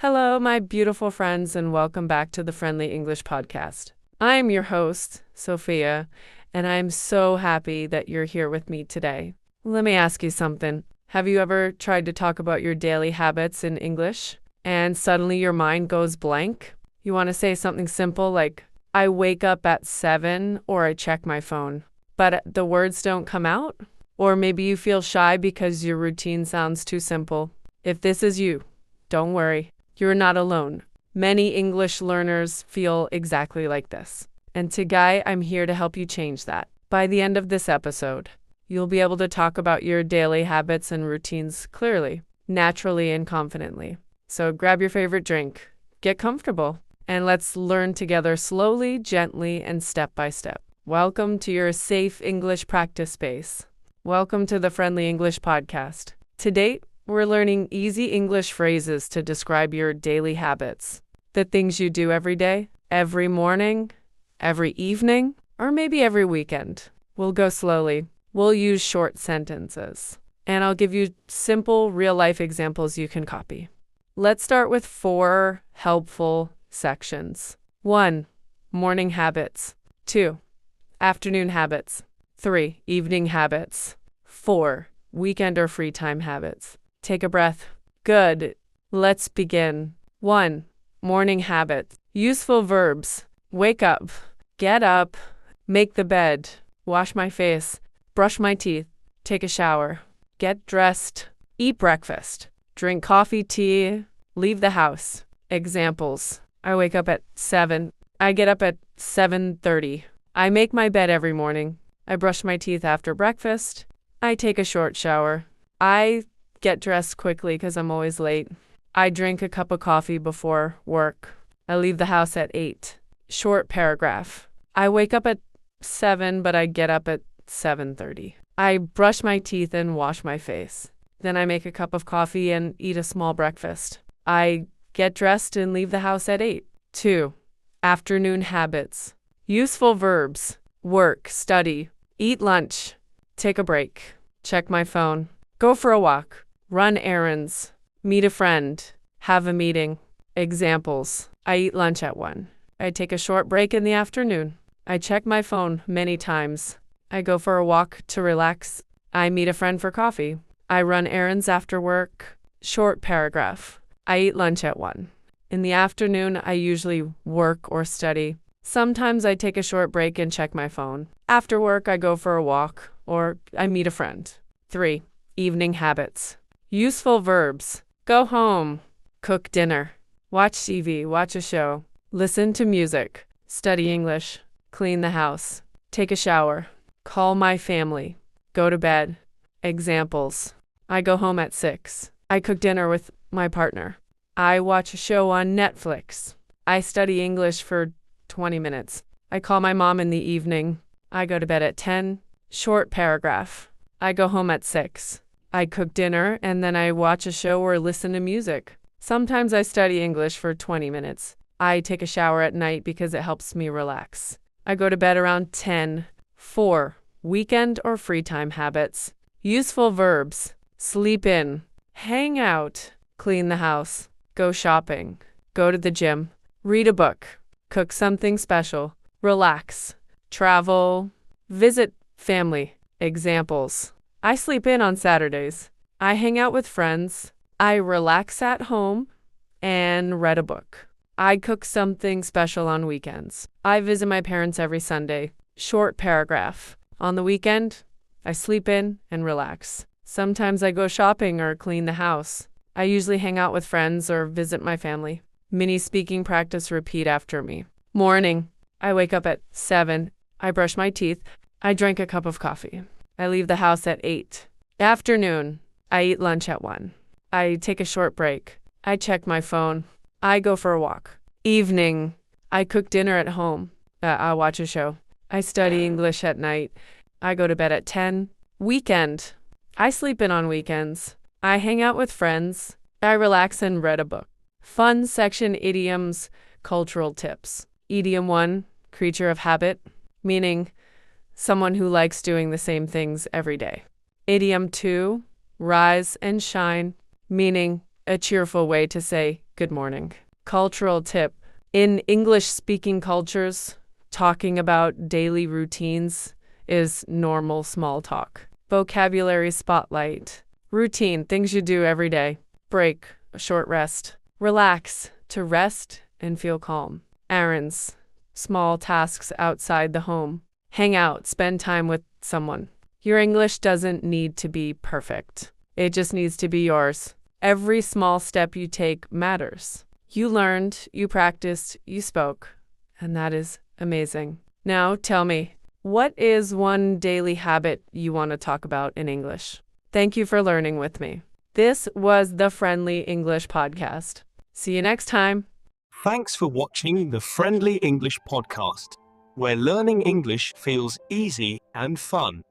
Hello, my beautiful friends, and welcome back to the Friendly English Podcast. I am your host, Sophia, and I'm so happy that you're here with me today. Let me ask you something. Have you ever tried to talk about your daily habits in English, and suddenly your mind goes blank? You want to say something simple like, I wake up at 7 or I check my phone, but the words don't come out? Or maybe you feel shy because your routine sounds too simple. If this is you, don't worry. You're not alone. Many English learners feel exactly like this. And today, I'm here to help you change that. By the end of this episode, you'll be able to talk about your daily habits and routines clearly, naturally, and confidently. So grab your favorite drink, get comfortable, and let's learn together slowly, gently, and step by step. Welcome to your safe English practice space. Welcome to the Friendly English Podcast. To date, we're learning easy English phrases to describe your daily habits. The things you do every day, every morning, every evening, or maybe every weekend. We'll go slowly. We'll use short sentences. And I'll give you simple, real-life examples you can copy. Let's start with 4 helpful sections. 1. Morning habits. 2. Afternoon habits. 3. Evening habits. 4. Weekend or free time habits. Take a breath. Good. Let's begin. 1. Morning habits. Useful verbs. Wake up. Get up. Make the bed. Wash my face. Brush my teeth. Take a shower. Get dressed. Eat breakfast. Drink coffee, tea. Leave the house. Examples. I wake up at 7. I get up at 7:30. I make my bed every morning. I brush my teeth after breakfast. I take a short shower. I get dressed quickly because I'm always late. I drink a cup of coffee before work. I leave the house at 8. Short paragraph. I wake up at 7, but I get up at 7:30. I brush my teeth and wash my face. Then I make a cup of coffee and eat a small breakfast. I get dressed and leave the house at 8. 2. Afternoon habits. Useful verbs. Work, study, eat lunch, take a break, check my phone, go for a walk, run errands, meet a friend, have a meeting. Examples. I eat lunch at 1. I take a short break in the afternoon. I check my phone many times. I go for a walk to relax. I meet a friend for coffee. I run errands after work. Short paragraph. I eat lunch at 1. In the afternoon, I usually work or study. Sometimes I take a short break and check my phone. After work, I go for a walk or I meet a friend. 3. Evening habits. Useful verbs. Go home. Cook dinner. Watch TV. Watch a show. Listen to music. Study English. Clean the house. Take a shower. Call my family. Go to bed. Examples. I go home at 6. I cook dinner with my partner. I watch a show on Netflix. I study English for 20 minutes. I call my mom in the evening. I go to bed at 10. Short paragraph. I go home at 6. I cook dinner and then I watch a show or listen to music. Sometimes I study English for 20 minutes. I take a shower at night because it helps me relax. I go to bed around 10. 4. Weekend or free time habits. Useful verbs. Sleep in. Hang out. Clean the house. Go shopping. Go to the gym. Read a book. Cook something special. Relax. Travel. Visit family. Examples. I sleep in on Saturdays. I hang out with friends. I relax at home and read a book. I cook something special on weekends. I visit my parents every Sunday. Short paragraph. On the weekend, I sleep in and relax. Sometimes I go shopping or clean the house. I usually hang out with friends or visit my family. Mini speaking practice. Repeat after me. Morning. I wake up at 7. I brush my teeth. I drink a cup of coffee. I leave the house at 8. Afternoon. I eat lunch at 1. I take a short break. I check my phone. I go for a walk. Evening. I cook dinner at home. I watch a show. I study English at night. I go to bed at 10. Weekend. I sleep in on weekends. I hang out with friends. I relax and read a book. Fun section. Idioms, cultural tips. Idiom 1, creature of habit, meaning someone who likes doing the same things every day. Idiom 2, rise and shine, meaning a cheerful way to say good morning. Cultural tip. In English-speaking cultures, talking about daily routines is normal small talk. Vocabulary spotlight. Routine, things you do every day. Break, a short rest. Relax, to rest and feel calm. Errands, small tasks outside the home. Hang out, spend time with someone. Your English doesn't need to be perfect. It just needs to be yours. Every small step you take matters. You learned, you practiced, you spoke, and that is amazing. Now tell me, what is one daily habit you want to talk about in English? Thank you for learning with me. This was the Friendly English Podcast. See you next time. Thanks for watching the Friendly English Podcast, where learning English feels easy and fun.